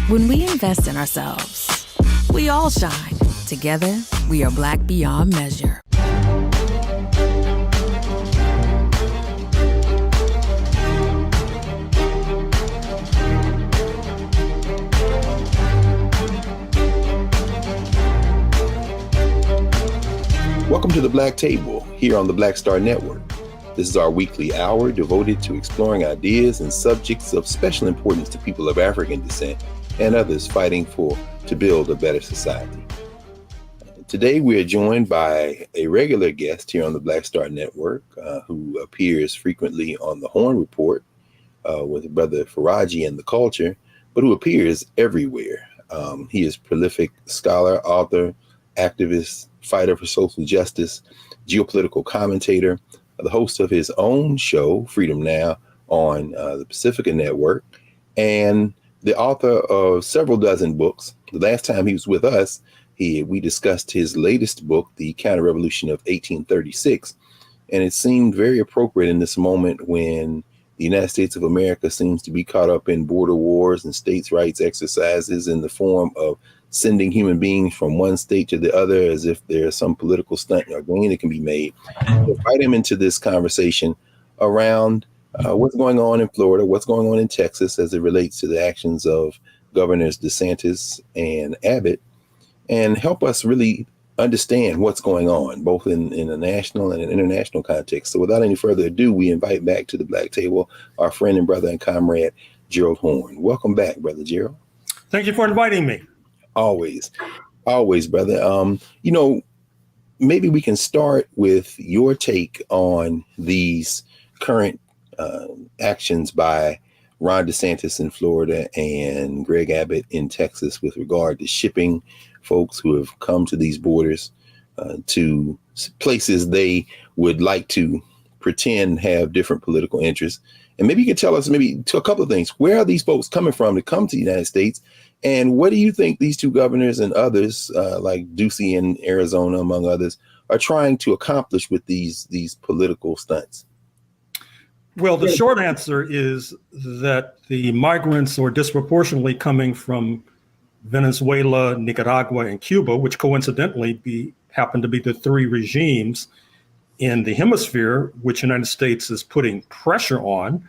When we invest in ourselves, we all shine. Together, we are Black beyond measure. Welcome to the Black Table here on the Black Star Network. This is our weekly hour devoted to exploring ideas and subjects of special importance to people of African descent and others fighting to build a better society. Today we are joined by a regular guest here on the Black Star Network who appears frequently on the Horne Report with Brother Faraji and the Culture, but who appears everywhere. He is prolific scholar, author, activist, fighter for social justice, geopolitical commentator, the host of his own show, Freedom Now, on the Pacifica Network, and the author of several dozen books. The last time he was with us, we discussed his latest book, The Counter-Revolution of 1836, and it seemed very appropriate in this moment when the United States of America seems to be caught up in border wars and states' rights exercises in the form of sending human beings from one state to the other as if there's some political stunt or gain that can be made. To invite him into this conversation around what's going on in Florida, what's going on in Texas as it relates to the actions of Governors DeSantis and Abbott, and help us really understand what's going on, both in a national and an international context. So without any further ado, we invite back to the Black Table our friend and brother and comrade, Gerald Horne. Welcome back, Brother Gerald. Thank you for inviting me. Always, brother. Maybe we can start with your take on these current actions by Ron DeSantis in Florida and Greg Abbott in Texas with regard to shipping folks who have come to these borders to places they would like to pretend have different political interests. And maybe you can tell us maybe to a couple of things. Where are these folks coming from to come to the United States? And what do you think these two governors and others like Ducey in Arizona, among others, are trying to accomplish with these political stunts? Well, the short answer is that the migrants are disproportionately coming from Venezuela, Nicaragua, and Cuba, which coincidentally happen to be the three regimes in the hemisphere which the United States is putting pressure on.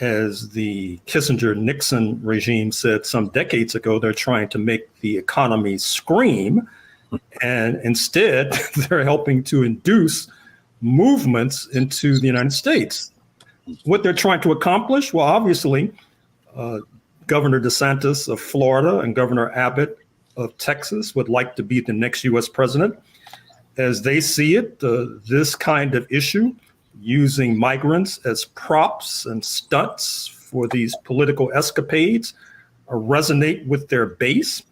As the Kissinger-Nixon regime said some decades ago, they're trying to make the economy scream, and instead they're helping to induce movements into the United States. What they're trying to accomplish? Well, obviously, Governor DeSantis of Florida and Governor Abbott of Texas would like to be the next U.S. president. As they see it, this kind of issue, using migrants as props and stunts for these political escapades, resonate with their base.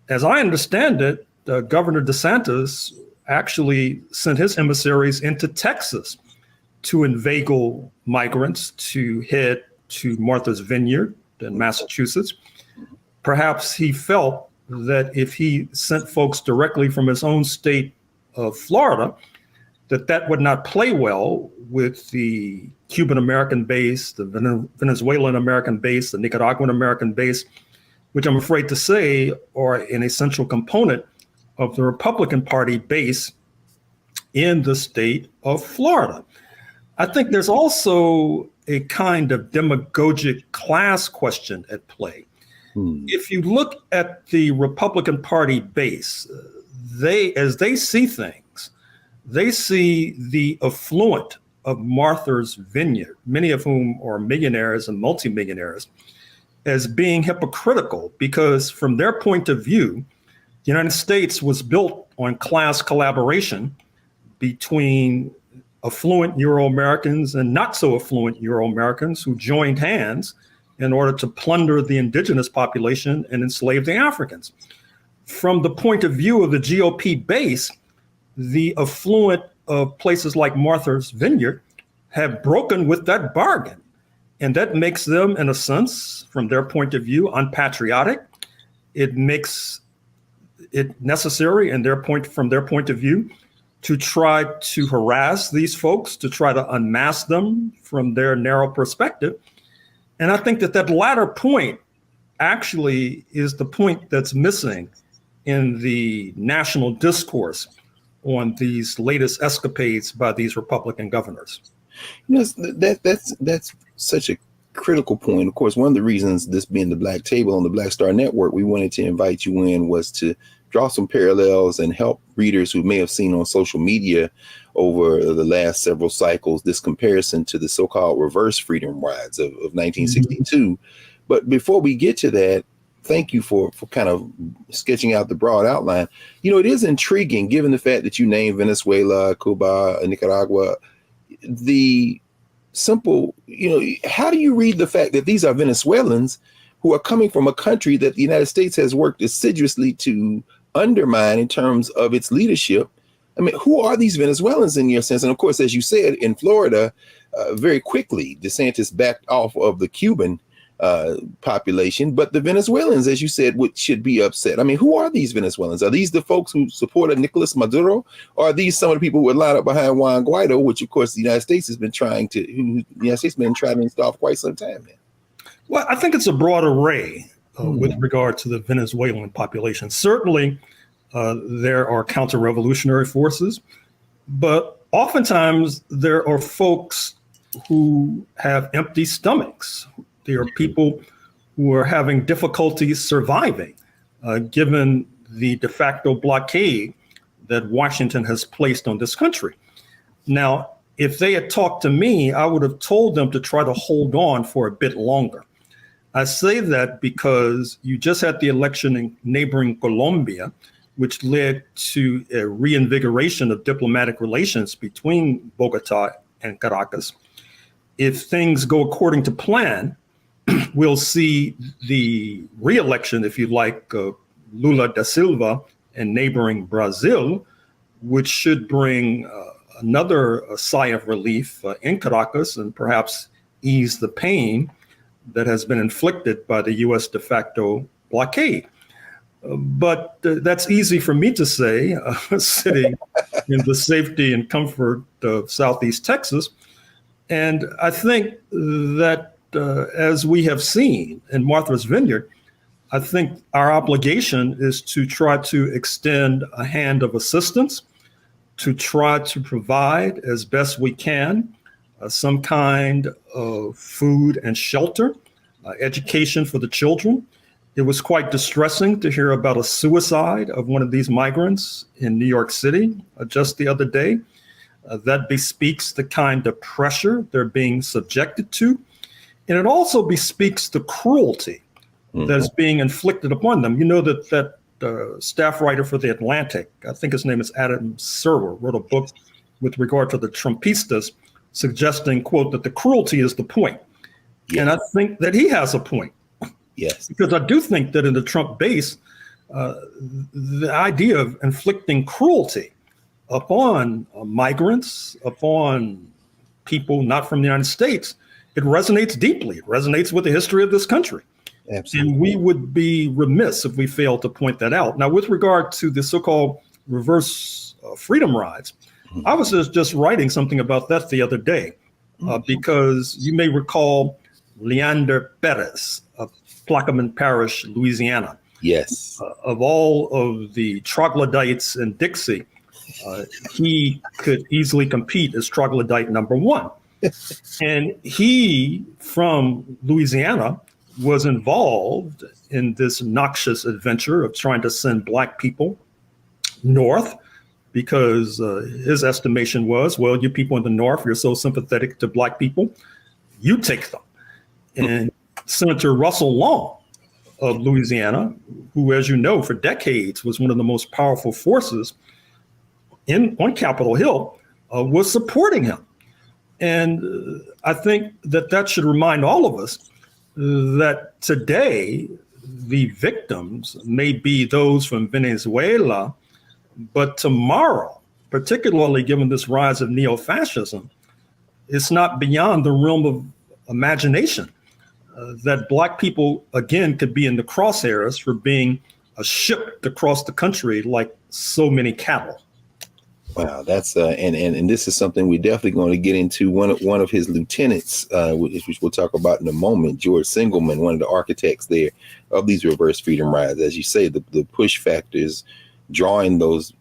As I understand it, Governor DeSantis actually sent his emissaries into Texas to inveigle migrants to head to Martha's Vineyard in Massachusetts. Perhaps he felt that if he sent folks directly from his own state of Florida, that would not play well with the Cuban American base, the Venezuelan American base, the Nicaraguan American base, which I'm afraid to say are an essential component of the Republican Party base in the state of Florida. I think there's also a kind of demagogic class question at play. If you look at the Republican Party base, as they see things, they see the affluent of Martha's Vineyard, many of whom are millionaires and multimillionaires, as being hypocritical because from their point of view, the United States was built on class collaboration between affluent Euro-Americans and not so affluent Euro-Americans who joined hands in order to plunder the indigenous population and enslave the Africans. From the point of view of the GOP base, the affluent of places like Martha's Vineyard have broken with that bargain. And that makes them, in a sense, from their point of view, unpatriotic. It makes it necessary from their point of view to try to harass these folks, to try to unmask them from their narrow perspective. And I think that latter point actually is the point that's missing in the national discourse on these latest escapades by these Republican governors. That's such a critical point. Of course, one of the reasons, this being the Black Table on the Black Star Network, we wanted to invite you in was to draw some parallels and help readers who may have seen on social media over the last several cycles this comparison to the so-called reverse freedom rides of 1962. But before we get to that, thank you for kind of sketching out the broad outline. It is intriguing, given the fact that you named Venezuela, Cuba, Nicaragua, the simple, how do you read the fact that these are Venezuelans who are coming from a country that the United States has worked assiduously to undermine in terms of its leadership? I mean, who are these Venezuelans in your sense? And of course, as you said, in Florida, very quickly, DeSantis backed off of the Cuban population, but the Venezuelans, as you said, should be upset. I mean, who are these Venezuelans? Are these the folks who supported Nicolas Maduro? Or are these some of the people who would line up behind Juan Guaido, which of course the United States has been trying to install for quite some time now? Well, I think it's a broad array with regard to the Venezuelan population. Certainly, there are counter-revolutionary forces, but oftentimes there are folks who have empty stomachs. There are people who are having difficulties surviving, given the de facto blockade that Washington has placed on this country. Now, if they had talked to me, I would have told them to try to hold on for a bit longer. I say that because you just had the election in neighboring Colombia, which led to a reinvigoration of diplomatic relations between Bogota and Caracas. If things go according to plan, we'll see the re-election, if you like, Lula da Silva in neighboring Brazil, which should bring another sigh of relief in Caracas and perhaps ease the pain that has been inflicted by the U.S. de facto blockade. But that's easy for me to say, sitting in the safety and comfort of Southeast Texas. And I think that as we have seen in Martha's Vineyard, I think our obligation is to try to extend a hand of assistance, to try to provide as best we can some kind of food and shelter, education for the children. It was quite distressing to hear about a suicide of one of these migrants in New York City just the other day. That bespeaks the kind of pressure they're being subjected to. And it also bespeaks the cruelty that is being inflicted upon them. You know that staff writer for The Atlantic, I think his name is Adam Serwer, wrote a book with regard to the Trumpistas, suggesting, quote, that the cruelty is the point. Yes. And I think that he has a point. Yes. Because I do think that in the Trump base, the idea of inflicting cruelty upon migrants, upon people not from the United States, it resonates deeply. It resonates with the history of this country. Absolutely. And we would be remiss if we failed to point that out. Now, with regard to the so-called reverse freedom rides, I was just writing something about that the other day, because you may recall Leander Perez of Plaquemine Parish, Louisiana. Yes. Of all of the troglodytes in Dixie, he could easily compete as troglodyte number one. And he, from Louisiana, was involved in this noxious adventure of trying to send Black people north, because his estimation was, well, you people in the North, you're so sympathetic to Black people, you take them. And Senator Russell Long of Louisiana, who, as you know, for decades was one of the most powerful forces on Capitol Hill, was supporting him. And I think that should remind all of us that today the victims may be those from Venezuela, but tomorrow, particularly given this rise of neo-fascism, it's not beyond the realm of imagination that Black people, again, could be in the crosshairs for being shipped across the country like so many cattle. Wow, that's and this is something we're definitely going to get into. One of his lieutenants, which we'll talk about in a moment, George Singelman, one of the architects there of these reverse freedom rides. As you say, the push factors drawing those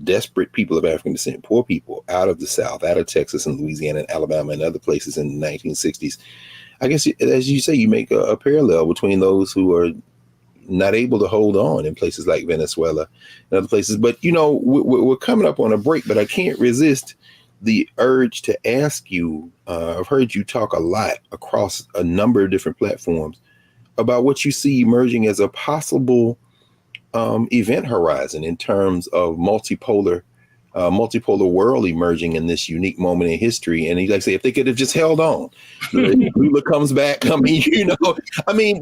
desperate people of African descent, poor people, out of the South, out of Texas and Louisiana and Alabama and other places in the 1960s. I guess, as you say, you make a parallel between those who are not able to hold on in places like Venezuela and other places. But, we're coming up on a break, but I can't resist the urge to ask you, I've heard you talk a lot across a number of different platforms about what you see emerging as a possible event horizon in terms of multipolar world emerging in this unique moment in history. And he like say, if they could have just held on, Lula comes back. Do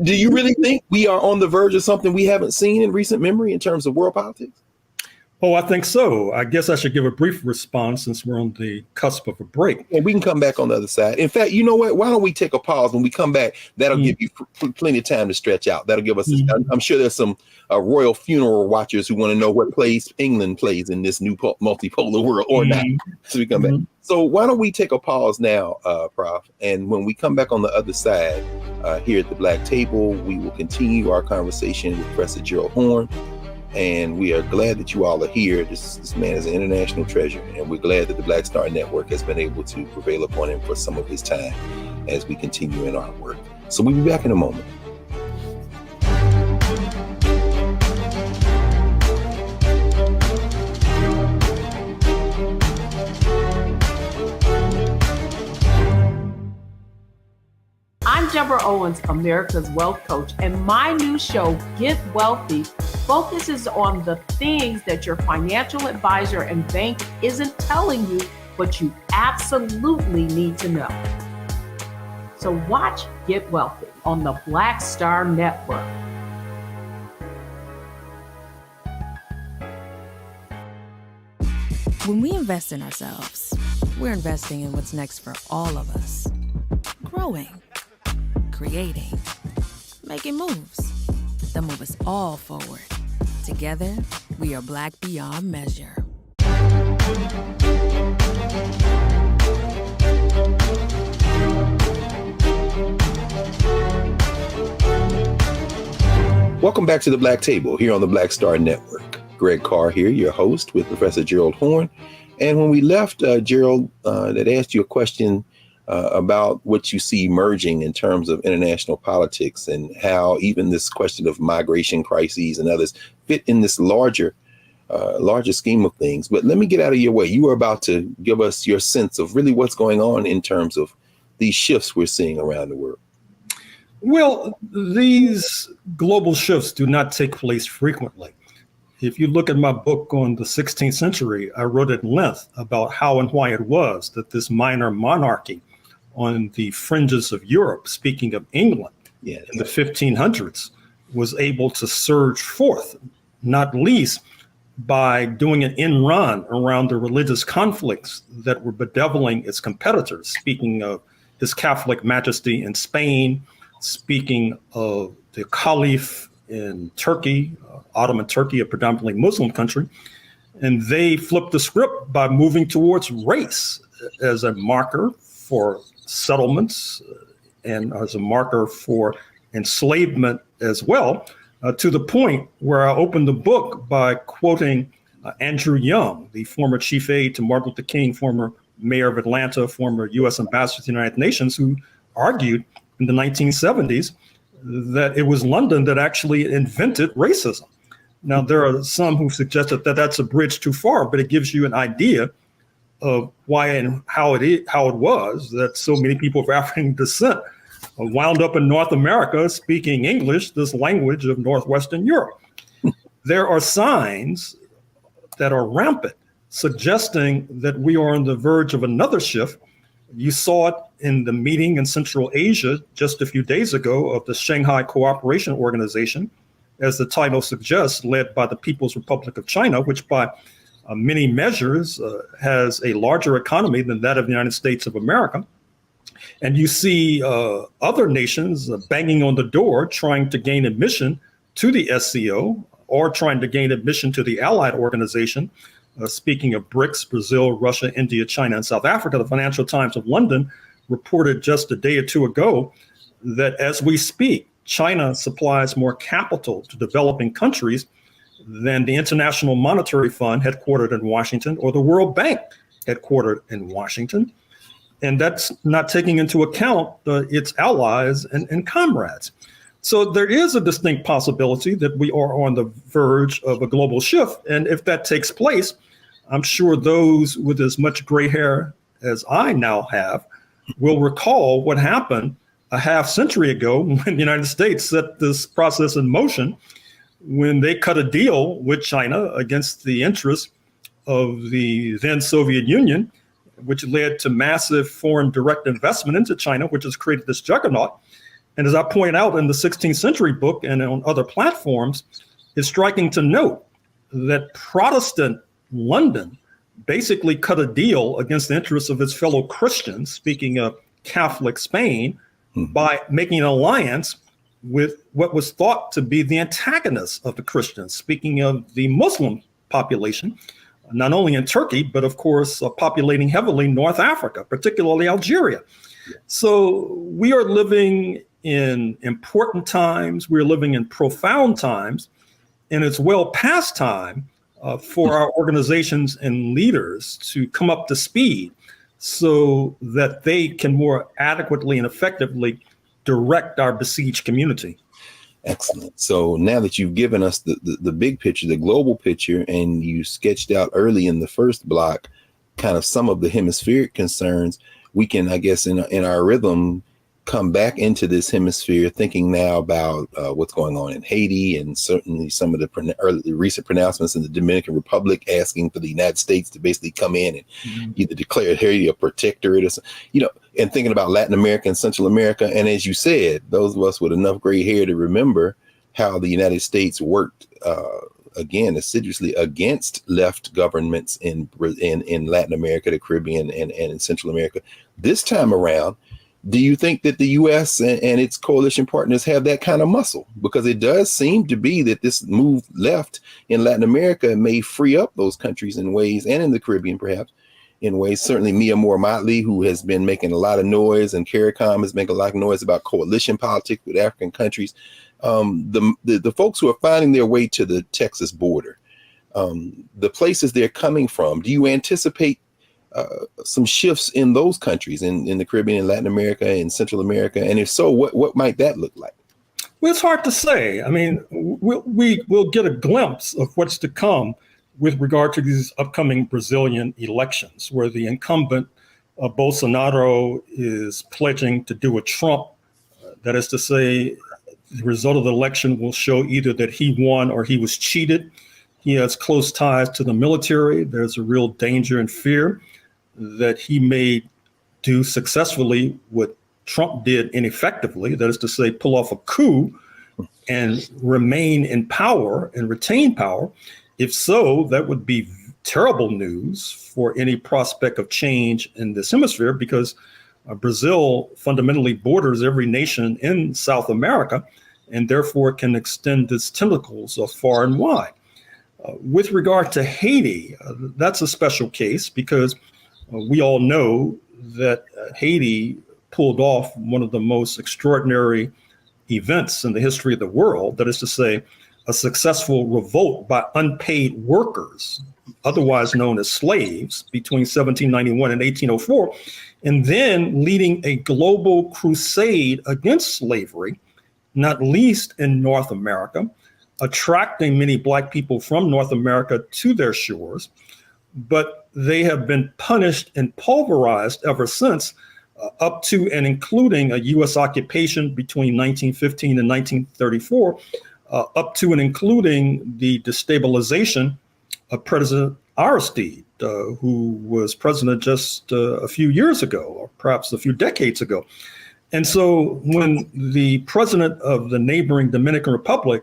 you really think we are on the verge of something we haven't seen in recent memory in terms of world politics? Oh, I think so. I guess I should give a brief response since we're on the cusp of a break. And we can come back on the other side. In fact, you know what? Why don't we take a pause? When we come back, that'll give you plenty of time to stretch out. That'll give us, I'm sure there's some royal funeral watchers who want to know what place England plays in this new multipolar world or not. So we come back. So why don't we take a pause now, Prof? And when we come back on the other side, here at the Black Table, we will continue our conversation with Professor Gerald Horne. And we are glad that you all are here. This man is an international treasure, and we're glad that the Black Star Network has been able to prevail upon him for some of his time as we continue in our work. So we'll be back in a moment. I'm Deborah Owens, America's Wealth Coach, and my new show, Get Wealthy, focuses on the things that your financial advisor and bank isn't telling you, but you absolutely need to know. So watch Get Wealthy on the Black Star Network. When we invest in ourselves, we're investing in what's next for all of us. Growing, creating, making moves that move us all forward. Together, we are Black beyond measure. Welcome back to the Black Table here on the Black Star Network. Greg Carr here, your host with Professor Gerald Horne. And when we left, Gerald, that asked you a question about what you see emerging in terms of international politics and how even this question of migration crises and others fit in this larger scheme of things. But let me get out of your way. You were about to give us your sense of really what's going on in terms of these shifts we're seeing around the world. Well, these global shifts do not take place frequently. If you look at my book on the 16th century, I wrote at length about how and why it was that this minor monarchy on the fringes of Europe, speaking of England, in the 1500s, was able to surge forth, not least by doing an end run around the religious conflicts that were bedeviling its competitors, speaking of His Catholic Majesty in Spain, speaking of the Caliph in Turkey, Ottoman Turkey, a predominantly Muslim country. And they flipped the script by moving towards race as a marker for settlements and as a marker for enslavement as well, to the point where I opened the book by quoting Andrew Young, the former chief aide to Martin Luther King, former mayor of Atlanta, former U.S. ambassador to the United Nations, who argued in the 1970s that it was London that actually invented racism. Now, there are some who suggested that that's a bridge too far, but it gives you an idea of why and how it was that so many people of African descent wound up in North America speaking English, this language of Northwestern Europe. There are signs that are rampant, suggesting that we are on the verge of another shift. You saw it in the meeting in Central Asia just a few days ago of the Shanghai Cooperation Organization, as the title suggests, led by the People's Republic of China, which by many measures has a larger economy than that of the United States of America. And you see other nations banging on the door, trying to gain admission to the SCO or trying to gain admission to the Allied Organization, Speaking of BRICS, Brazil, Russia, India, China, and South Africa, the Financial Times of London reported just a day or two ago that as we speak, China supplies more capital to developing countries than the International Monetary Fund, headquartered in Washington, or the World Bank, headquartered in Washington. And that's not taking into account its allies and comrades. So there is a distinct possibility that we are on the verge of a global shift. And if that takes place, I'm sure those with as much gray hair as I now have will recall what happened a half century ago when the United States set this process in motion, when they cut a deal with China against the interests of the then Soviet Union, which led to massive foreign direct investment into China, which has created this juggernaut. And as I point out in the 16th Century book and on other platforms, it's striking to note that Protestant London basically cut a deal against the interests of its fellow Christians, speaking of Catholic Spain, by making an alliance with what was thought to be the antagonists of the Christians, speaking of the Muslim population, not only in Turkey, but of course, populating heavily North Africa, particularly Algeria. So we are living in important times. We're living in profound times. And it's well past time for our organizations and leaders to come up to speed so that they can more adequately and effectively direct our besieged community. Excellent. So now that you've given us the big picture, the global picture, and you sketched out early in the first block kind of some of the hemispheric concerns, we can, I guess, in our rhythm, come back into this hemisphere thinking now about what's going on in Haiti, and certainly some of the recent pronouncements in the Dominican Republic asking for the United States to basically come in and either declare Haiti a protectorate or something, and thinking about Latin America and Central America. And as you said, those of us with enough gray hair to remember how the United States worked again assiduously against left governments in Latin America, the Caribbean, and in Central America. This time around, do you think that the U.S. and its coalition partners have that kind of muscle? Because it does seem to be that this move left in Latin America may free up those countries in ways, and in the Caribbean perhaps, in ways. Certainly Mia Moore-Motley, who has been making a lot of noise, and CARICOM is making a lot of noise about coalition politics with African countries. The folks who are finding their way to the Texas border, the places they're coming from, do you anticipate some shifts in those countries, in the Caribbean and Latin America and Central America? And if so, what might that look like? Well, it's hard to say. I mean, we'll get a glimpse of what's to come with regard to these upcoming Brazilian elections, where the incumbent Bolsonaro is pledging to do a Trump. That is to say, the result of the election will show either that he won or he was cheated. He has close ties to the military. There's a real danger and fear that he may do successfully what Trump did ineffectively, that is to say, pull off a coup and remain in power and retain power. If so, that would be terrible news for any prospect of change in this hemisphere, because Brazil fundamentally borders every nation in South America, and therefore can extend its tentacles far and wide. With regard to Haiti, that's a special case because we all know that Haiti pulled off one of the most extraordinary events in the history of the world. That is to say, a successful revolt by unpaid workers, otherwise known as slaves, between 1791 and 1804, and then leading a global crusade against slavery, not least in North America, attracting many Black people from North America to their shores. But they have been punished and pulverized ever since, up to and including a U.S. occupation between 1915 and 1934, up to and including the destabilization of President Aristide, who was president just a few years ago, or perhaps a few decades ago. And so when the president of the neighboring Dominican Republic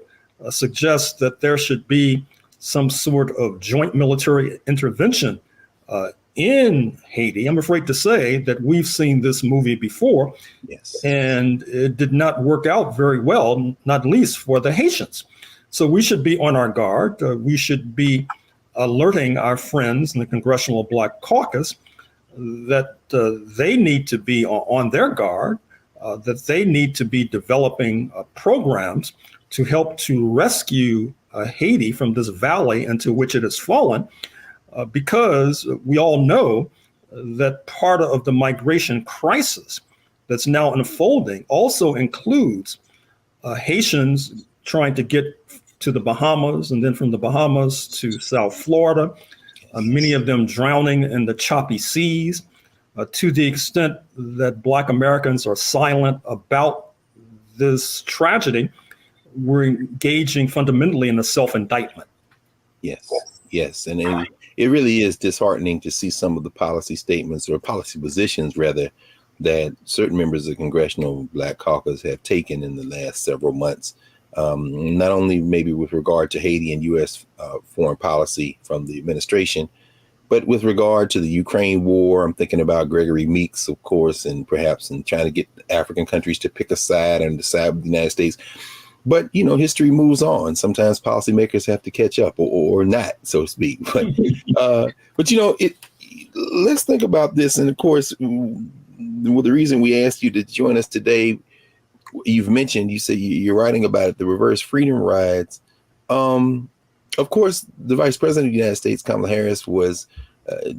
suggests that there should be some sort of joint military intervention in Haiti, I'm afraid to say that we've seen this movie before. Yes. And it did not work out very well, not least for the Haitians. So we should be on our guard. We should be alerting our friends in the Congressional Black Caucus that they need to be on their guard, that they need to be developing programs to help to rescue Haiti from this valley into which it has fallen, because we all know that part of the migration crisis that's now unfolding also includes Haitians trying to get to the Bahamas, and then from the Bahamas to South Florida, many of them drowning in the choppy seas. To the extent that Black Americans are silent about this tragedy, we're engaging fundamentally in a self-indictment. Yes. And it really is disheartening to see some of the policy statements, or policy positions rather, that certain members of the Congressional Black Caucus have taken in the last several months. Not only maybe with regard to Haiti and U.S. Foreign policy from the administration, but with regard to the Ukraine war. I'm thinking about Gregory Meeks, of course, and perhaps in trying to get African countries to pick a side and decide with the United States. But, history moves on. Sometimes policymakers have to catch up or not, so to speak. But, let's think about this. And of course, the reason we asked you to join us today, you said you're writing about it, the reverse freedom rides. Of course, the Vice President of the United States, Kamala Harris, was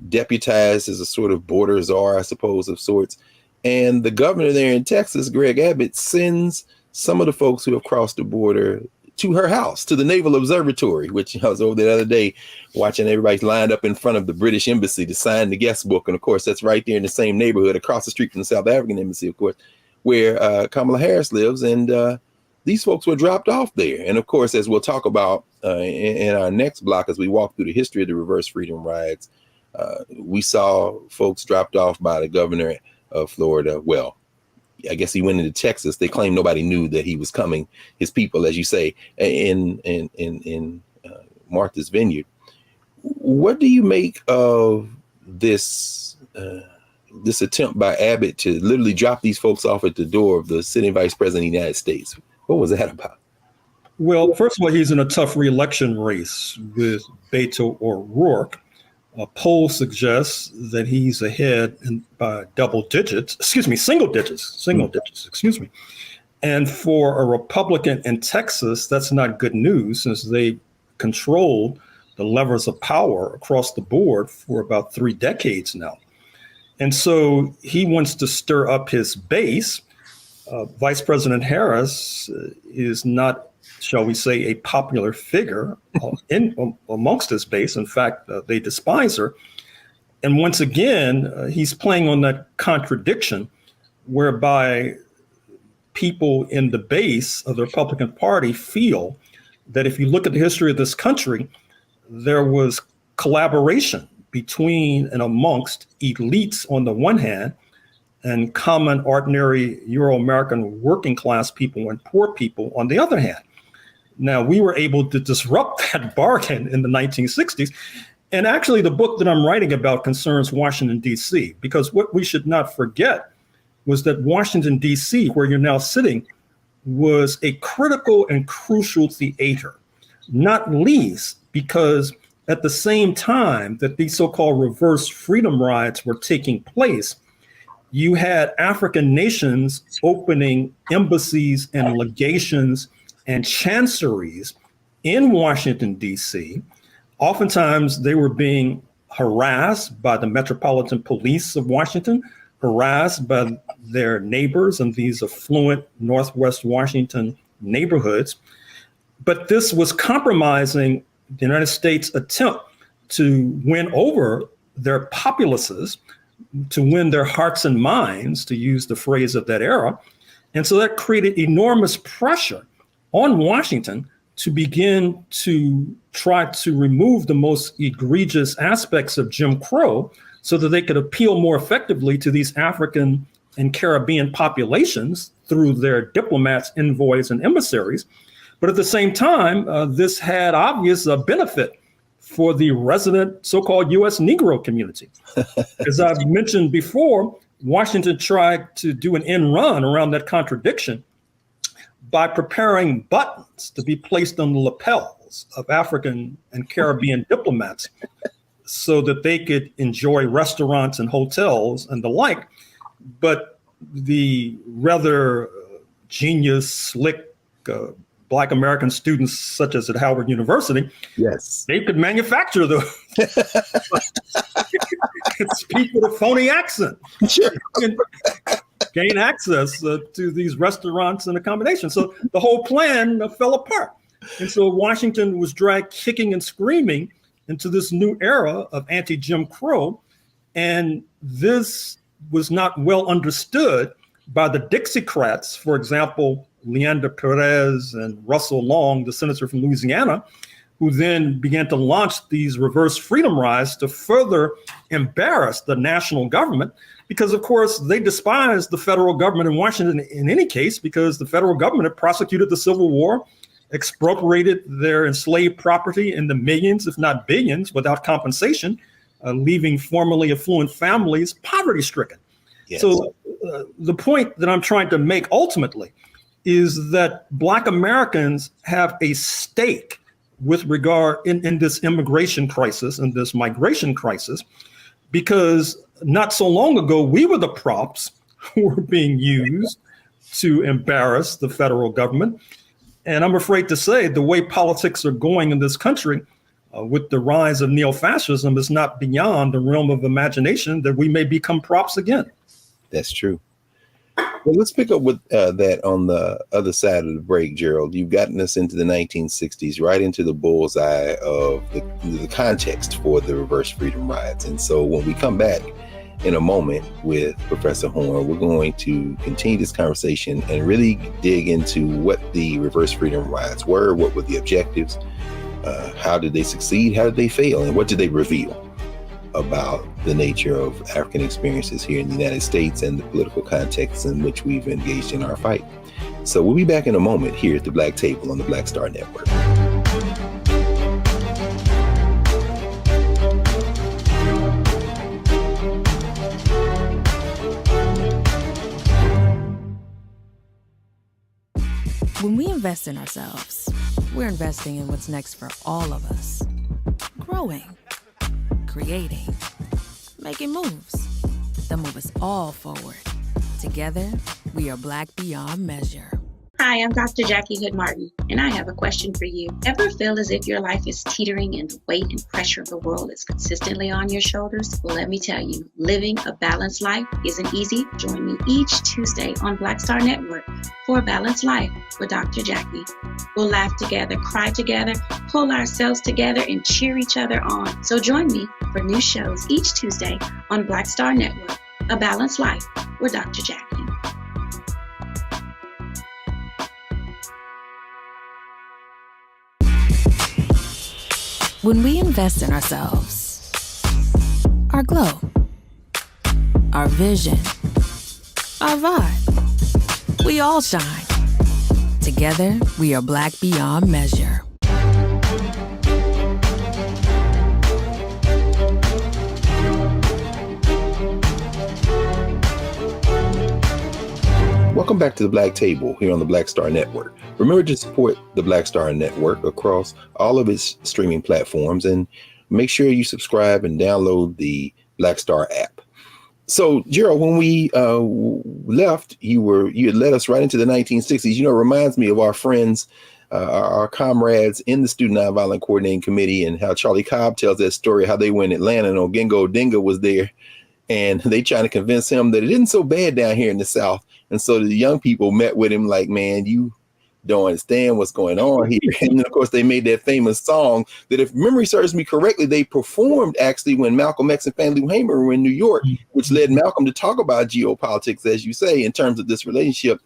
deputized as a sort of border czar, I suppose, of sorts. And the governor there in Texas, Greg Abbott, sends some of the folks who have crossed the border to her house, to the Naval Observatory, which I was over there the other day watching everybody lined up in front of the British Embassy to sign the guest book. And of course, that's right there in the same neighborhood across the street from the South African Embassy, of course, where Kamala Harris lives. And these folks were dropped off there. And of course, as we'll talk about in our next block, as we walk through the history of the reverse freedom rides, we saw folks dropped off by the governor of Florida. Well, I guess he went into Texas. They claim nobody knew that he was coming. His people, as you say, in Martha's Vineyard. What do you make of this this attempt by Abbott to literally drop these folks off at the door of the sitting vice president of the United States? What was that about? Well, first of all, he's in a tough re-election race with Beto O'Rourke. Polls suggest that he's ahead by single digits. And for a Republican in Texas, that's not good news, since they controlled the levers of power across the board for about 3 decades now. And so he wants to stir up his base. Vice President Harris is not, shall we say, a popular figure amongst his base. In fact, they despise her. And once again, he's playing on that contradiction whereby people in the base of the Republican Party feel that if you look at the history of this country, there was collaboration between and amongst elites on the one hand and common, ordinary Euro-American working class people and poor people on the other hand. Now, we were able to disrupt that bargain in the 1960s. And actually, the book that I'm writing about concerns Washington, D.C., because what we should not forget was that Washington, D.C., where you're now sitting, was a critical and crucial theater, not least because at the same time that these so-called reverse freedom rides were taking place, you had African nations opening embassies and legations and chanceries in Washington, D.C. Oftentimes, they were being harassed by the Metropolitan Police of Washington, harassed by their neighbors in these affluent Northwest Washington neighborhoods. But this was compromising the United States' attempt to win over their populaces, to win their hearts and minds, to use the phrase of that era. And so that created enormous pressure on Washington to begin to try to remove the most egregious aspects of Jim Crow so that they could appeal more effectively to these African and Caribbean populations through their diplomats, envoys, and emissaries. But at the same time, this had obvious benefit for the resident so-called U.S. Negro community. As I've mentioned before, Washington tried to do an end run around that contradiction by preparing buttons to be placed on the lapels thousands of African and Caribbean diplomats so that they could enjoy restaurants and hotels and the like. But the rather genius, slick Black American students, such as at Howard University, yes, they could manufacture those. Speak with a phony accent. Sure. And gain access to these restaurants and accommodations. So the whole plan fell apart. And so Washington was dragged kicking and screaming into this new era of anti-Jim Crow. And this was not well understood by the Dixiecrats, for example, Leander Perez and Russell Long, the senator from Louisiana, who then began to launch these reverse freedom rides to further embarrass the national government, because, of course, they despised the federal government in Washington in any case, because the federal government had prosecuted the Civil War, expropriated their enslaved property in the millions, if not billions, without compensation, leaving formerly affluent families poverty-stricken. Yes. So the point that I'm trying to make ultimately is that Black Americans have a stake with regard in this immigration crisis and this migration crisis, because not so long ago, we were the props who were being used to embarrass the federal government. And I'm afraid to say the way politics are going in this country with the rise of neo-fascism is not beyond the realm of imagination that we may become props again. That's true. Well, let's pick up with that on the other side of the break, Gerald. You've gotten us into the 1960s, right into the bullseye of the context for the reverse freedom rides. And so when we come back in a moment with Professor Horne, we're going to continue this conversation and really dig into what the reverse freedom rides were, what were the objectives, how did they succeed, how did they fail, and what did they reveal about the nature of African experiences here in the United States and the political context in which we've engaged in our fight. So we'll be back in a moment here at the Black Table on the Black Star Network. When we invest in ourselves, we're investing in what's next for all of us. Growing, creating, making moves that move us all forward. Together, we are Black beyond measure. Hi, I'm Dr. Jackie Hood Martin, and I have a question for you. Ever feel as if your life is teetering and the weight and pressure of the world is consistently on your shoulders? Well, let me tell you, living a balanced life isn't easy. Join me each Tuesday on Black Star Network for A Balanced Life with Dr. Jackie. We'll laugh together, cry together, pull ourselves together, and cheer each other on. So join me for new shows each Tuesday on Black Star Network, A Balanced Life with Dr. Jackie. When we invest in ourselves, our glow, our vision, our vibe, we all shine. Together, we are Black beyond measure. Welcome back to the Black Table here on the Black Star Network. Remember to support the Black Star Network across all of its streaming platforms, and make sure you subscribe and download the Black Star app. So, Gerald, when we left, you had led us right into the 1960s. You know, it reminds me of our friends, our comrades in the Student Nonviolent Coordinating Committee, and how Charlie Cobb tells that story, how they were in Atlanta and Ogingo Odinga was there, and they trying to convince him that it isn't so bad down here in the South. And so the young people met with him like, man, you don't understand what's going on here. And then, of course, they made that famous song that, if memory serves me correctly, they performed actually when Malcolm X and Fannie Lou Hamer were in New York, which led Malcolm to talk about geopolitics, as you say, in terms of this relationship,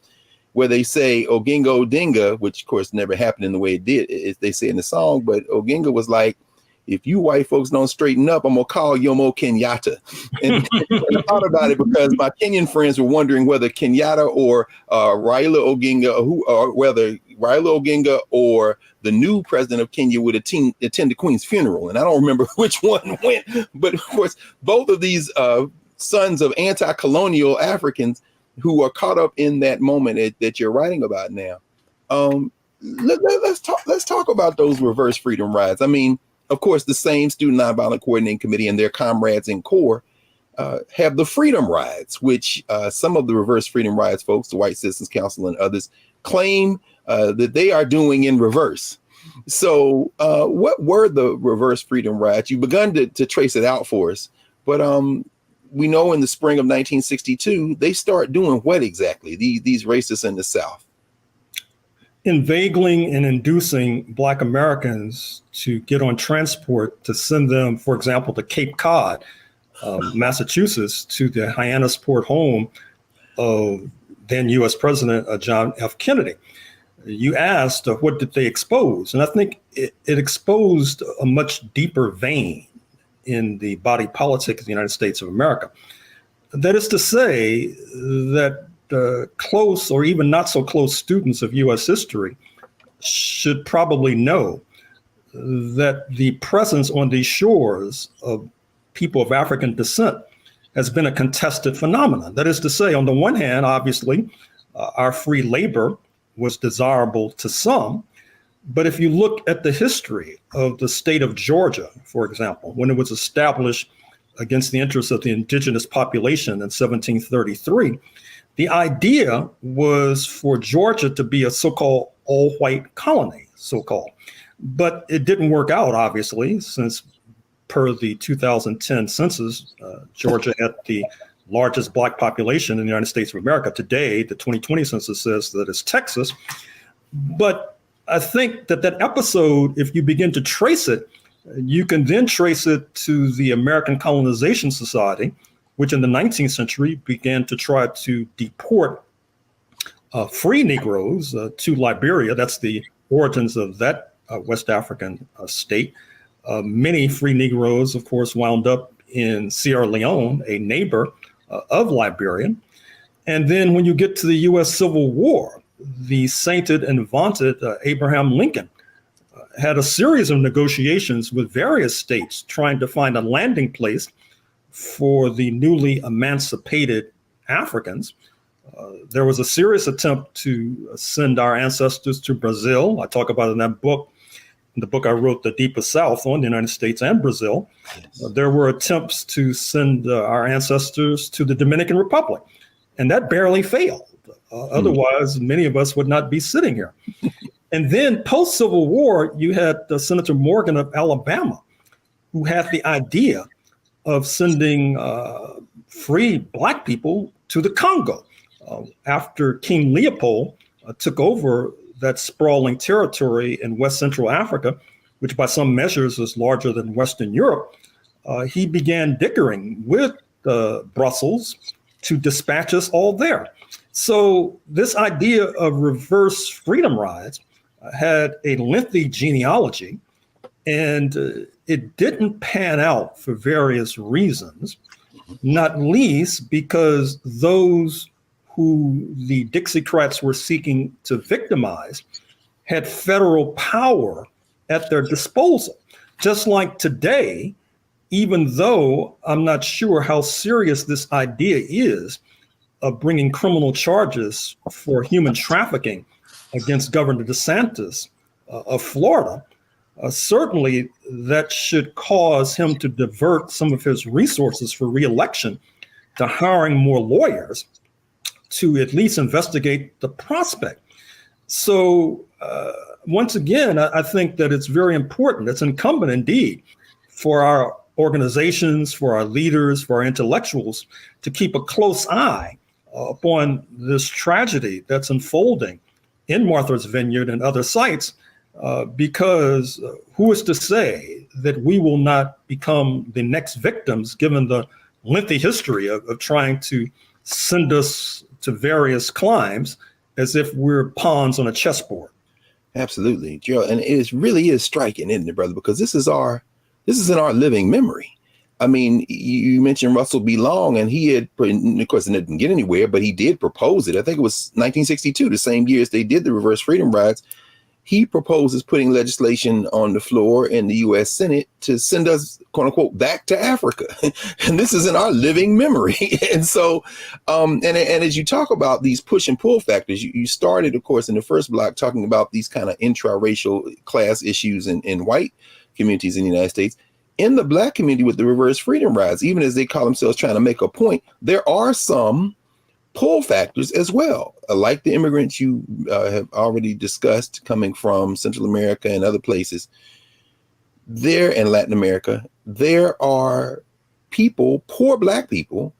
where they say Ogingo Odinga, which, of course, never happened in the way it did, as they say in the song. But Oginga was like, if you white folks don't straighten up, I'm going to call Jomo Kenyatta. And I thought about it because my Kenyan friends were wondering whether Kenyatta or Raila Odinga or the new president of Kenya would attend the Queen's funeral. And I don't remember which one went. But, of course, both of these sons of anti-colonial Africans who are caught up in that moment that you're writing about now. let's talk about those reverse freedom rides. I mean, of course, the same Student Nonviolent Coordinating Committee and their comrades in Carr have the freedom rides, which some of the reverse freedom rides folks, the White Citizens Council and others, claim that they are doing in reverse. So what were the reverse freedom rides? You've begun to trace it out for us, but we know in the spring of 1962, they start doing what exactly, these racists in the South? Inveigling and inducing Black Americans to get on transport to send them, for example, to Cape Cod, Massachusetts, to the Hyannisport home of then U.S. President John F. Kennedy. You asked, what did they expose? And I think it exposed a much deeper vein in the body politic of the United States of America. That is to say that close or even not so close students of U.S. history should probably know that the presence on these shores of people of African descent has been a contested phenomenon. That is to say, on the one hand, obviously, our free labor was desirable to some. But if you look at the history of the state of Georgia, for example, when it was established against the interests of the indigenous population in 1733, the idea was for Georgia to be a so-called all-white colony, so-called. But it didn't work out, obviously, since per the 2010 census, Georgia had the largest Black population in the United States of America. Today, the 2020 census says that it's Texas. But I think that episode, if you begin to trace it, you can then trace it to the American Colonization Society, which in the 19th century began to try to deport free Negroes to Liberia. That's the origins of that West African state. Many free Negroes, of course, wound up in Sierra Leone, a neighbor of Liberia. And then when you get to the U.S. Civil War, the sainted and vaunted Abraham Lincoln had a series of negotiations with various states trying to find a landing place for the newly emancipated Africans. There was a serious attempt to send our ancestors to Brazil. I talk about it in that book, in the book I wrote, The Deepest South, on the United States and Brazil. Yes. There were attempts to send our ancestors to the Dominican Republic, and that barely failed. Otherwise, many of us would not be sitting here. And then post-Civil War, you had Senator Morgan of Alabama, who had the idea of sending free Black people to the Congo after King Leopold took over that sprawling territory in West Central Africa, which by some measures is larger than Western Europe. He began dickering with Brussels to dispatch us all there. So this idea of reverse freedom rides had a lengthy genealogy, and it didn't pan out for various reasons, not least because those who the Dixiecrats were seeking to victimize had federal power at their disposal. Just like today, even though I'm not sure how serious this idea is of bringing criminal charges for human trafficking against Governor DeSantis of Florida, certainly that should cause him to divert some of his resources for re-election to hiring more lawyers to at least investigate the prospect. So once again, I think that it's very important, it's incumbent indeed for our organizations, for our leaders, for our intellectuals to keep a close eye upon this tragedy that's unfolding in Martha's Vineyard and other sites, because who is to say that we will not become the next victims, given the lengthy history of trying to send us to various climes as if we're pawns on a chessboard. Absolutely, Gerald. And it really is striking, isn't it, brother? Because this is in our living memory. I mean, you mentioned Russell B. Long, and he had, of course, it didn't get anywhere, but he did propose it. I think it was 1962, the same year as they did the reverse freedom rides. he proposes putting legislation on the floor in the U.S. Senate to send us, quote unquote, back to Africa. And this is in our living memory. And so, and as you talk about these push and pull factors, you started, of course, in the first block talking about these kind of intra-racial class issues in white communities in the United States. In the Black community with the reverse freedom rides, even as they call themselves trying to make a point, there are some pull factors as well, like the immigrants you have already discussed coming from Central America and other places. There in Latin America, there are people, poor Black people,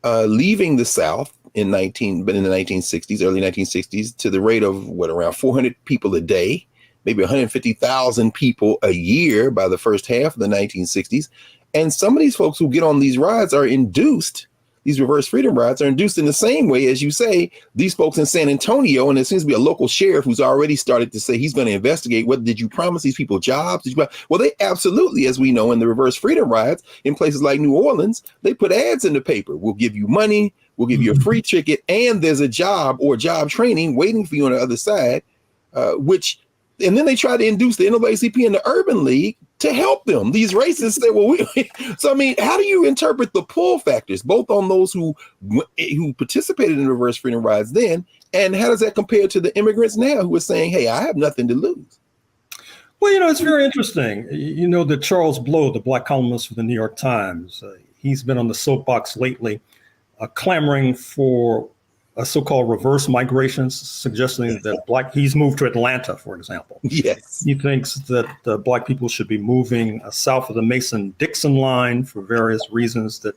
leaving the South in the 1960s, early 1960s, to the rate of around 400 people a day, maybe 150,000 people a year by the first half of the 1960s. And some of these folks who get on these rides are induced. These reverse freedom rides are induced in the same way, as you say, these folks in San Antonio, and there seems to be a local sheriff who's already started to say he's going to investigate. What did you promise these people jobs? Well, they absolutely, as we know, in the reverse freedom rides in places like New Orleans, they put ads in the paper. We'll give you money. We'll give you a free ticket. And there's a job or job training waiting for you on the other side, and then they try to induce the NAACP and the Urban League to help them. These racists say, well, so I mean, how do you interpret the pull factors, both on those who participated in reverse freedom rides then, and how does that compare to the immigrants now who are saying, hey, I have nothing to lose? Well, it's very interesting. That Charles Blow, the Black columnist for the New York Times, he's been on the soapbox lately, clamoring for so-called reverse migrations, suggesting that he's moved to Atlanta, for example. Yes. He thinks that Black people should be moving south of the Mason-Dixon line for various reasons that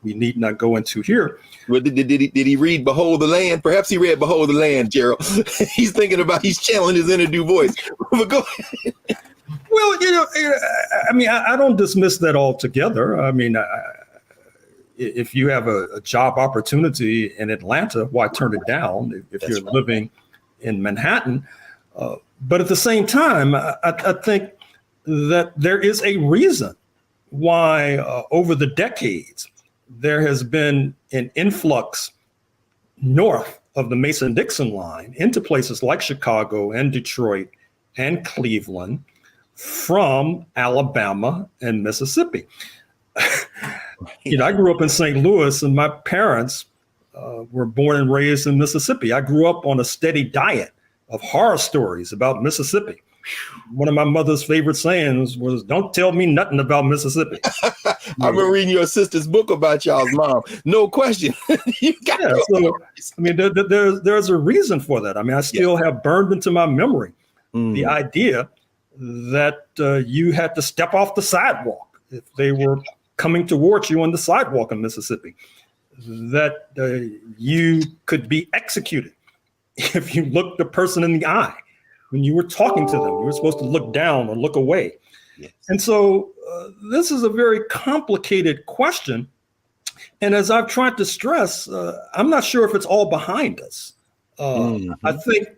we need not go into here. Well, did he read Behold the Land? Perhaps he read Behold the Land, Gerald. He's channeling his inner Du Bois. But go ahead. Well, I don't dismiss that altogether. If you have a job opportunity in Atlanta, why turn it down if you're living in Manhattan? But at the same time, I think that there is a reason why over the decades, there has been an influx north of the Mason-Dixon line into places like Chicago and Detroit and Cleveland from Alabama and Mississippi. I grew up in St. Louis, and my parents were born and raised in Mississippi. I grew up on a steady diet of horror stories about Mississippi. One of my mother's favorite sayings was, "Don't tell me nothing about Mississippi." I've been reading your sister's book about y'all's mom. No question. There's a reason for that. I still have burned into my memory the idea that you had to step off the sidewalk if they were coming towards you on the sidewalk in Mississippi, that you could be executed if you looked the person in the eye when you were talking to them. You were supposed to look down or look away. Yes. And so this is a very complicated question. And as I've tried to stress, I'm not sure if it's all behind us. I think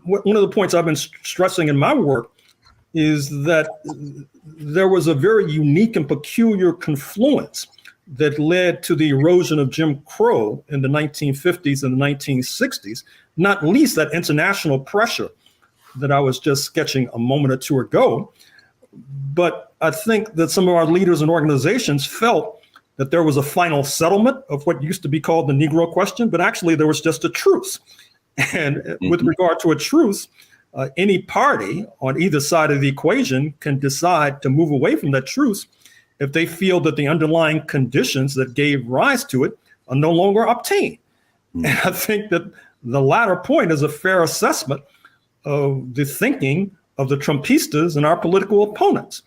one of the points I've been stressing in my work is that there was a very unique and peculiar confluence that led to the erosion of Jim Crow in the 1950s and the 1960s, not least that international pressure that I was just sketching a moment or two ago. But I think that some of our leaders and organizations felt that there was a final settlement of what used to be called the Negro question, but actually there was just a truce. And with regard to a truce, any party on either side of the equation can decide to move away from that truce if they feel that the underlying conditions that gave rise to it are no longer obtained. And I think that the latter point is a fair assessment of the thinking of the Trumpistas and our political opponents.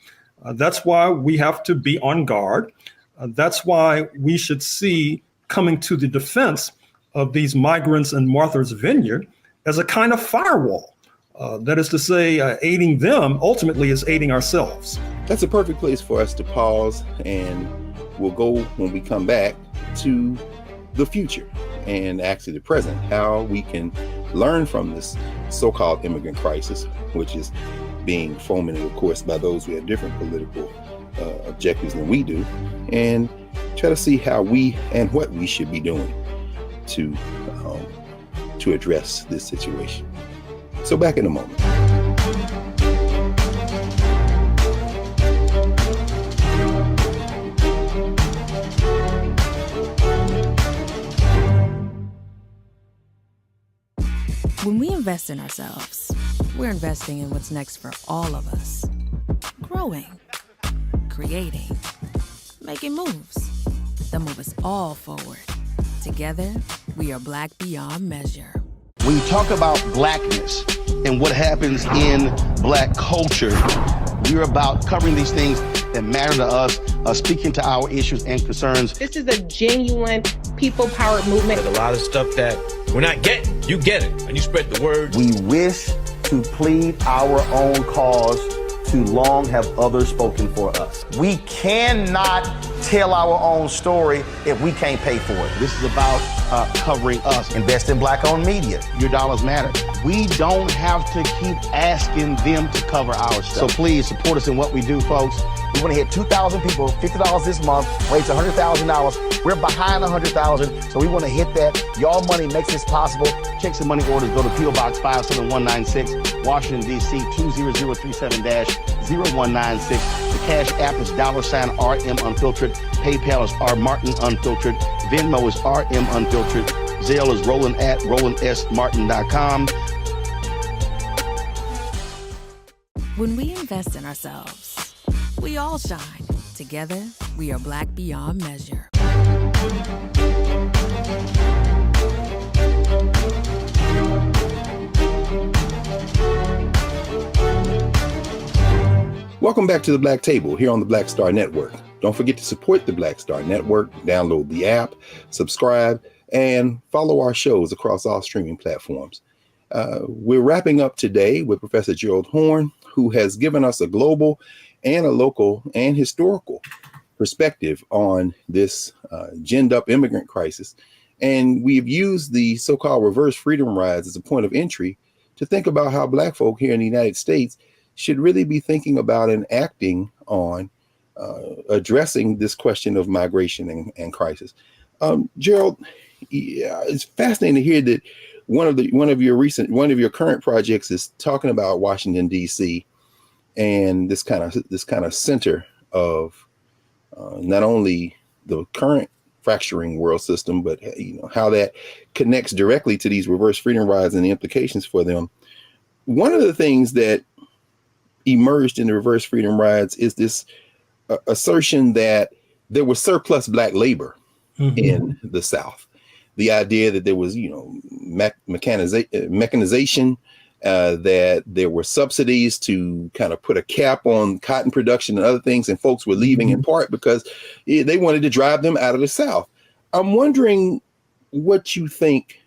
That's why we have to be on guard. That's why we should see coming to the defense of these migrants in Martha's Vineyard as a kind of firewall. That is to say, aiding them ultimately is aiding ourselves. That's a perfect place for us to pause, and we'll go when we come back to the future and actually the present, how we can learn from this so-called immigrant crisis, which is being fomented, of course, by those who have different political objectives than we do, and try to see how we and what we should be doing to address this situation. So back in a moment. invest in ourselves, we're investing in what's next for all of us. Growing, creating, making moves that move us all forward. Together, we are Black beyond measure. When you talk about blackness and what happens in Black culture, we're about covering these things that matter to us, speaking to our issues and concerns. This is a genuine people-powered movement. There's a lot of stuff that we're not getting. You get it, and you spread the word. We wish to plead our own cause. Too long have others spoken for us. We cannot tell our own story if we can't pay for it. This is about covering us. Invest in Black-owned media. Your dollars matter. We don't have to keep asking them to cover our stuff. So please support us in what we do, folks. We want to hit 2,000 people, $50 this month, raise $100,000. We're behind 100,000, so we want to hit that. Y'all money makes this possible. Checks and money orders go to P.O. Box 57196, Washington, D.C. 20037-0196. The Cash App is $RM Unfiltered. PayPal is R Martin Unfiltered. Venmo is RM Unfiltered. Zelle is Roland at RolandSMartin.com. When we invest in ourselves, we all shine. Together, we are Black beyond measure. Welcome back to the Black Table here on the Black Star Network. Don't forget to support the Black Star Network, download the app, subscribe, and follow our shows across all streaming platforms. We're wrapping up today with Professor Gerald Horne, who has given us a global and a local and historical perspective on this ginned up immigrant crisis. And we've used the so-called reverse freedom rides as a point of entry to think about how Black folk here in the United States should really be thinking about and acting on addressing this question of migration and crisis. Gerald, it's fascinating to hear that one of your current projects is talking about Washington, D.C. and this kind of center of not only the current fracturing world system, but how that connects directly to these reverse freedom rides and the implications for them. One of the things that emerged in the reverse freedom rides is this assertion that there was surplus Black labor in the South. The idea that there was, mechanization, that there were subsidies to kind of put a cap on cotton production and other things, and folks were leaving in part because they wanted to drive them out of the South. I'm wondering what you think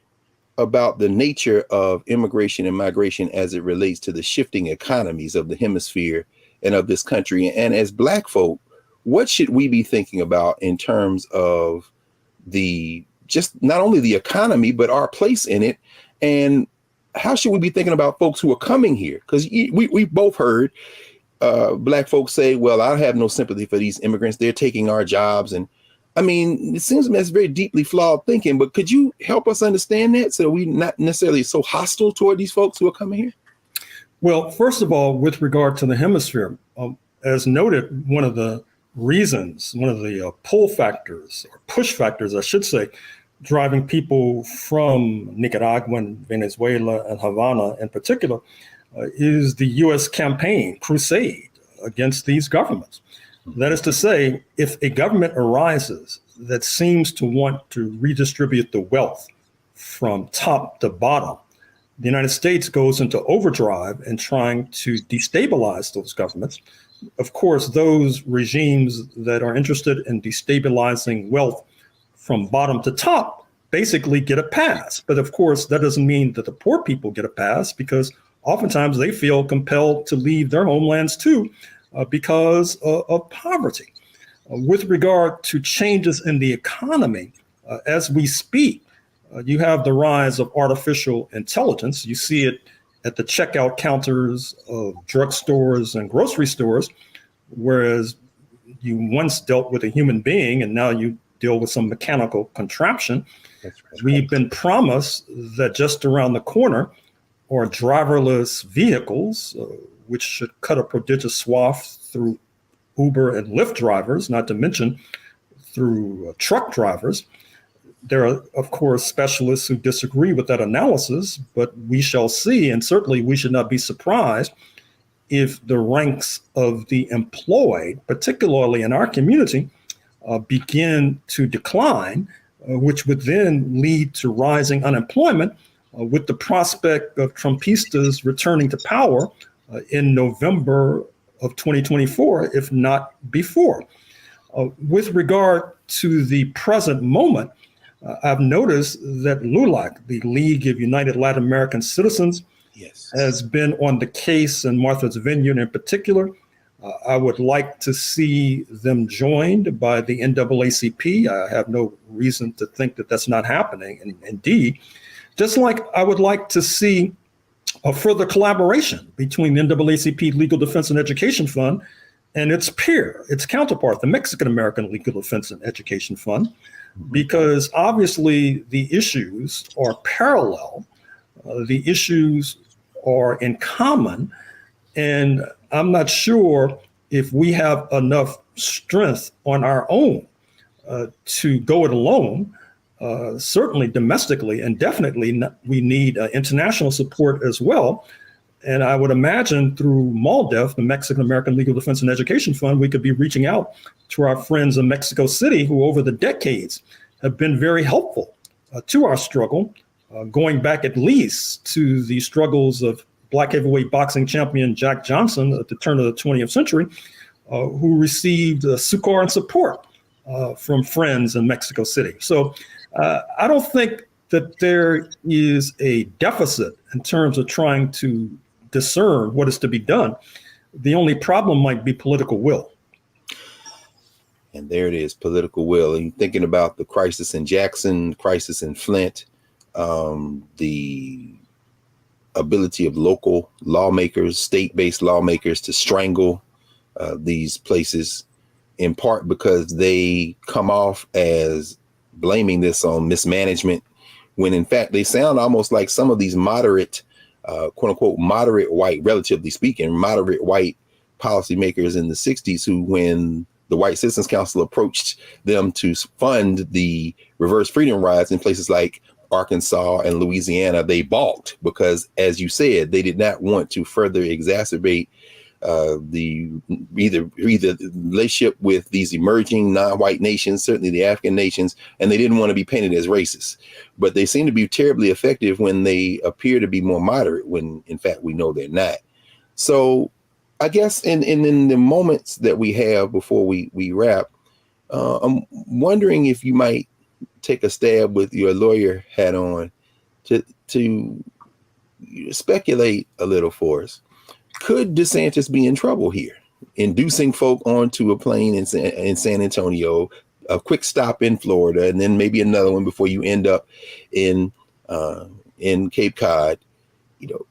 about the nature of immigration and migration as it relates to the shifting economies of the hemisphere and of this country. And as Black folk, what should we be thinking about in terms of just not only the economy, but our place in it? And how should we be thinking about folks who are coming here? Because we both heard Black folks say, well, I have no sympathy for these immigrants. They're taking our jobs. And I mean, it seems to me that's very deeply flawed thinking, but could you help us understand that so we're not necessarily so hostile toward these folks who are coming here? Well, first of all, with regard to the hemisphere, as noted, one of the pull factors, or push factors, I should say, driving people from Nicaragua and Venezuela and Havana in particular, is the U.S. campaign crusade against these governments. That is to say, if a government arises that seems to want to redistribute the wealth from top to bottom, the United States goes into overdrive in trying to destabilize those governments. Of course, those regimes that are interested in destabilizing wealth from bottom to top basically get a pass. But of course, that doesn't mean that the poor people get a pass, because oftentimes they feel compelled to leave their homelands too because of poverty. With regard to changes in the economy, as we speak, you have the rise of artificial intelligence. You see it at the checkout counters of drugstores and grocery stores, whereas you once dealt with a human being and now you deal with some mechanical contraption. That's right. We've been promised that just around the corner are driverless vehicles, which should cut a prodigious swath through Uber and Lyft drivers, not to mention through truck drivers. There are, of course, specialists who disagree with that analysis, but we shall see. And certainly we should not be surprised if the ranks of the employed, particularly in our community, begin to decline, which would then lead to rising unemployment with the prospect of Trumpistas returning to power in November of 2024, if not before. With regard to the present moment, I've noticed that LULAC, the League of United Latin American Citizens, has been on the case in Martha's Vineyard in particular. I would like to see them joined by the NAACP. I have no reason to think that that's not happening. And indeed, just like I would like to see a further collaboration between the NAACP Legal Defense and Education Fund and its peer, its counterpart, the Mexican American Legal Defense and Education Fund, because obviously the issues are parallel, the issues are in common, and I'm not sure if we have enough strength on our own to go it alone, certainly domestically, and definitely we need international support as well. And I would imagine through MALDEF, the Mexican American Legal Defense and Education Fund, we could be reaching out to our friends in Mexico City who over the decades have been very helpful to our struggle, going back at least to the struggles of Black heavyweight boxing champion Jack Johnson at the turn of the 20th century, who received succor and support from friends in Mexico City. So I don't think that there is a deficit in terms of trying to discern what is to be done. The only problem might be political will. And there it is, political will. And thinking about the crisis in Jackson, crisis in Flint, the ability of local lawmakers, state-based lawmakers to strangle these places, in part because they come off as blaming this on mismanagement, when in fact they sound almost like some of these moderate, quote unquote, moderate white, relatively speaking, moderate white policymakers in the 60s who, when the White Citizens Council approached them to fund the reverse freedom rides in places like Arkansas and Louisiana, they balked because, as you said, they did not want to further exacerbate the relationship with these emerging non-white nations, certainly the African nations, and they didn't want to be painted as racist. But they seem to be terribly effective when they appear to be more moderate, when in fact we know they're not. So I guess in the moments that we have before we wrap, I'm wondering if you might take a stab with your lawyer hat on to speculate a little for us. Could DeSantis be in trouble here, inducing folk onto a plane in San Antonio, a quick stop in Florida, and then maybe another one before you end up in Cape Cod? You know,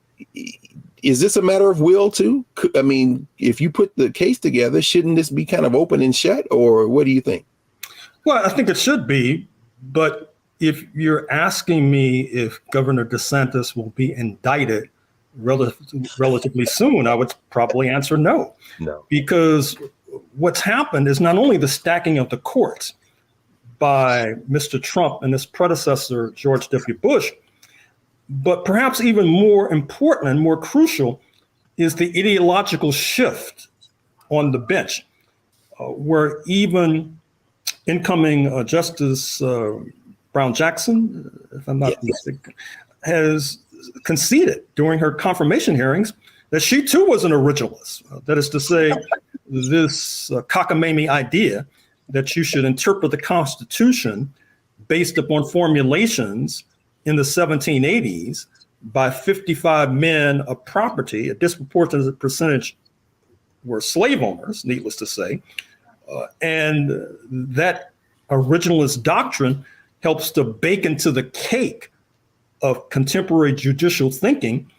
is this a matter of will too? I mean, if you put the case together, shouldn't this be kind of open and shut, or what do you think? Well, I think it should be, but if you're asking me if Governor DeSantis will be indicted relatively soon, I would probably answer no. No. Because what's happened is not only the stacking of the courts by Mr. Trump and his predecessor, George W. Bush, but perhaps even more important and more crucial is the ideological shift on the bench, where even incoming Justice Brown Jackson, if I'm not mistaken, has conceded during her confirmation hearings that she too was an originalist. That is to say, this cockamamie idea that you should interpret the Constitution based upon formulations in the 1780s by 55 men of property, a disproportionate percentage were slave owners, needless to say. And that originalist doctrine helps to bake into the cake of contemporary judicial thinking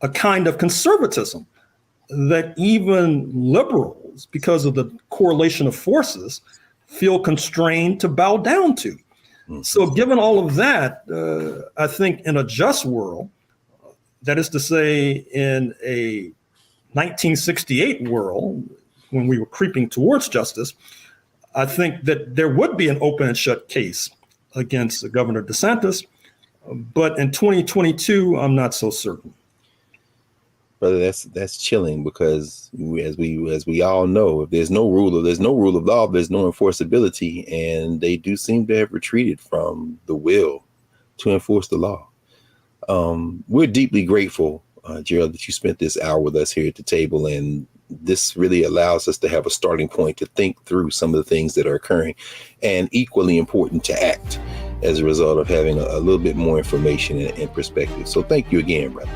a kind of conservatism that even liberals, because of the correlation of forces, feel constrained to bow down to. So given all of that, I think in a just world, that is to say in a 1968 world, when we were creeping towards justice, I think that there would be an open and shut case against Governor DeSantis. But in 2022, I'm not so certain. Brother, that's chilling, because as we all know, if there's no rule of law, there's no enforceability, and they do seem to have retreated from the will to enforce the law. We're deeply grateful, Gerald, that you spent this hour with us here at the table, and this really allows us to have a starting point to think through some of the things that are occurring, and equally important to act as a result of having a little bit more information and perspective. So thank you again, brother.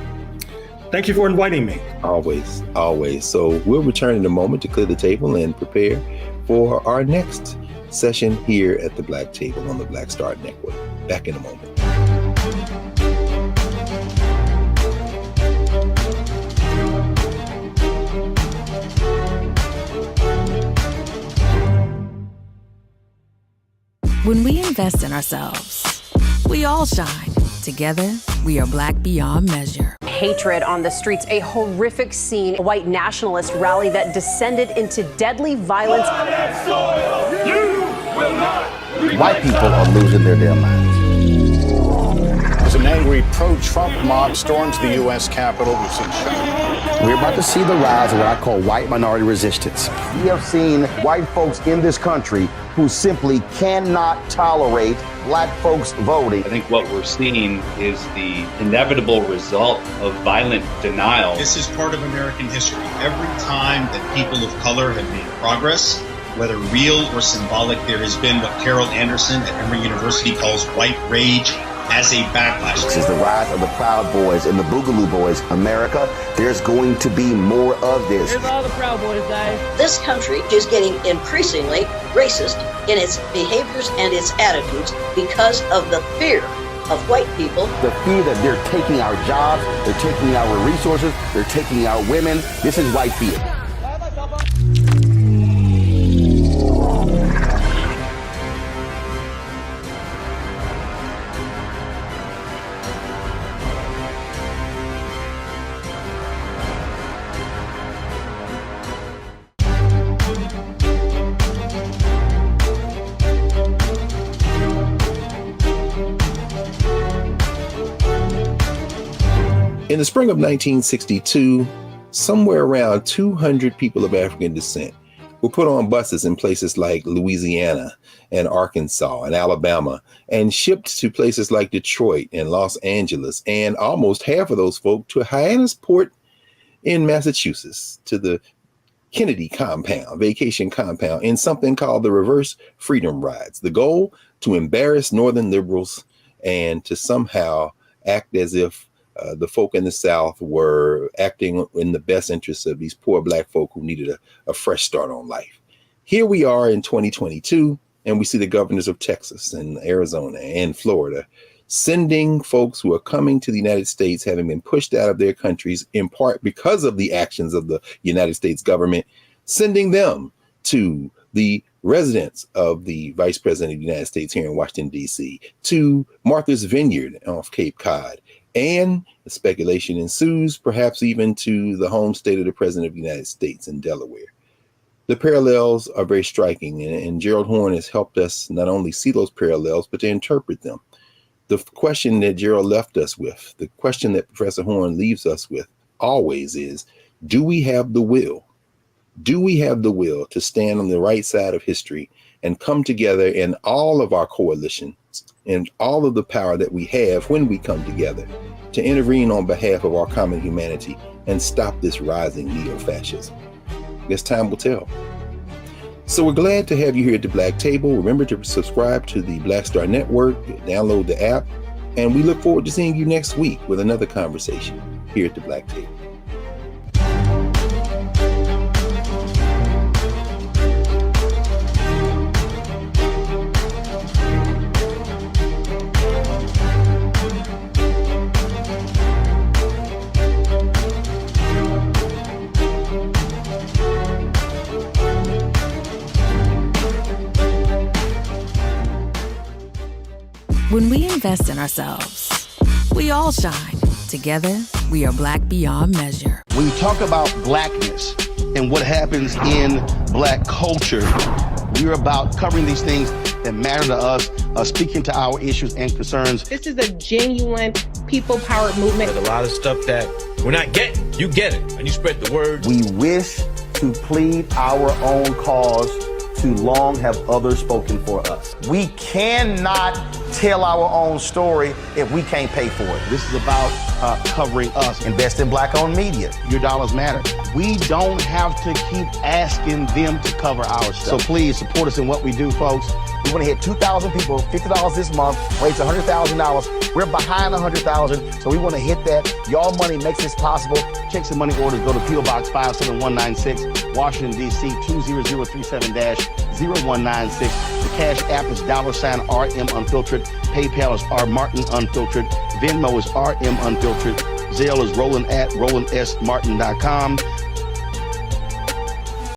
Thank you for inviting me. Always, always. So we'll return in a moment to clear the table and prepare for our next session here at the Black Table on the Black Star Network. Back in a moment. When we invest in ourselves, we all shine. Together, we are Black beyond measure. Hatred on the streets, a horrific scene, a white nationalist rally that descended into deadly violence. White people are losing their damn minds. An angry pro-Trump mob storms the U.S. Capitol. We've seen shooting. We're about to see the rise of what I call white minority resistance. We have seen white folks in this country who simply cannot tolerate black folks voting. I think what we're seeing is the inevitable result of violent denial. This is part of American history. Every time that people of color have made progress, whether real or symbolic, there has been what Carol Anderson at Emory University calls white rage as a backlash. This is the rise of the Proud Boys and the Boogaloo Boys. America, there's going to be more of this. Here's all the Proud Boys, guys. This country is getting increasingly racist in its behaviors and its attitudes because of the fear of white people. The fear that they're taking our jobs, they're taking our resources, they're taking our women. This is white fear. In the spring of 1962, somewhere around 200 people of African descent were put on buses in places like Louisiana and Arkansas and Alabama and shipped to places like Detroit and Los Angeles, and almost half of those folk to Hyannisport in Massachusetts, to the Kennedy compound, vacation compound, in something called the Reverse Freedom Rides. The goal, to embarrass Northern liberals and to somehow act as if the folk in the South were acting in the best interests of these poor black folk who needed a fresh start on life. Here we are in 2022, and we see the governors of Texas and Arizona and Florida sending folks who are coming to the United States, having been pushed out of their countries, in part because of the actions of the United States government, sending them to the residence of the Vice President of the United States here in Washington, D.C., to Martha's Vineyard off Cape Cod. And the speculation ensues, perhaps even to the home state of the President of the United States in Delaware. The parallels are very striking, and Gerald Horne has helped us not only see those parallels, but to interpret them. The question that Gerald left us with, the question that Professor Horne leaves us with always is, do we have the will? Do we have the will to stand on the right side of history and come together in all of our coalitions and all of the power that we have when we come together to intervene on behalf of our common humanity and stop this rising neo-fascism? I guess time will tell. So we're glad to have you here at the Black Table. Remember to subscribe to the Black Star Network, download the app, and we look forward to seeing you next week with another conversation here at the Black Table. When we invest in ourselves, we all shine. Together, we are Black beyond measure. When you talk about blackness and what happens in black culture, We're about covering these things that matter to us, speaking to our issues and concerns. This is a genuine people-powered movement. There's a lot of stuff that we're not getting. You get it, and you spread the word. We wish to plead our own cause. Too long have others spoken for us. We cannot tell our own story if we can't pay for it. This is about covering us. Invest in black-owned media. Your dollars matter. We don't have to keep asking them to cover our stuff. So please support us in what we do, folks. We want to hit 2,000 people, $50 this month, raise $100,000. We're behind 100,000, so we want to hit that. Y'all money makes this possible. Checks and money orders go to P.O. Box 57196, Washington, D.C. 20037-0196. The Cash App is $RM Unfiltered. PayPal is R Martin Unfiltered. Venmo is RM Unfiltered. Zelle is Roland@RolandSMartin.com.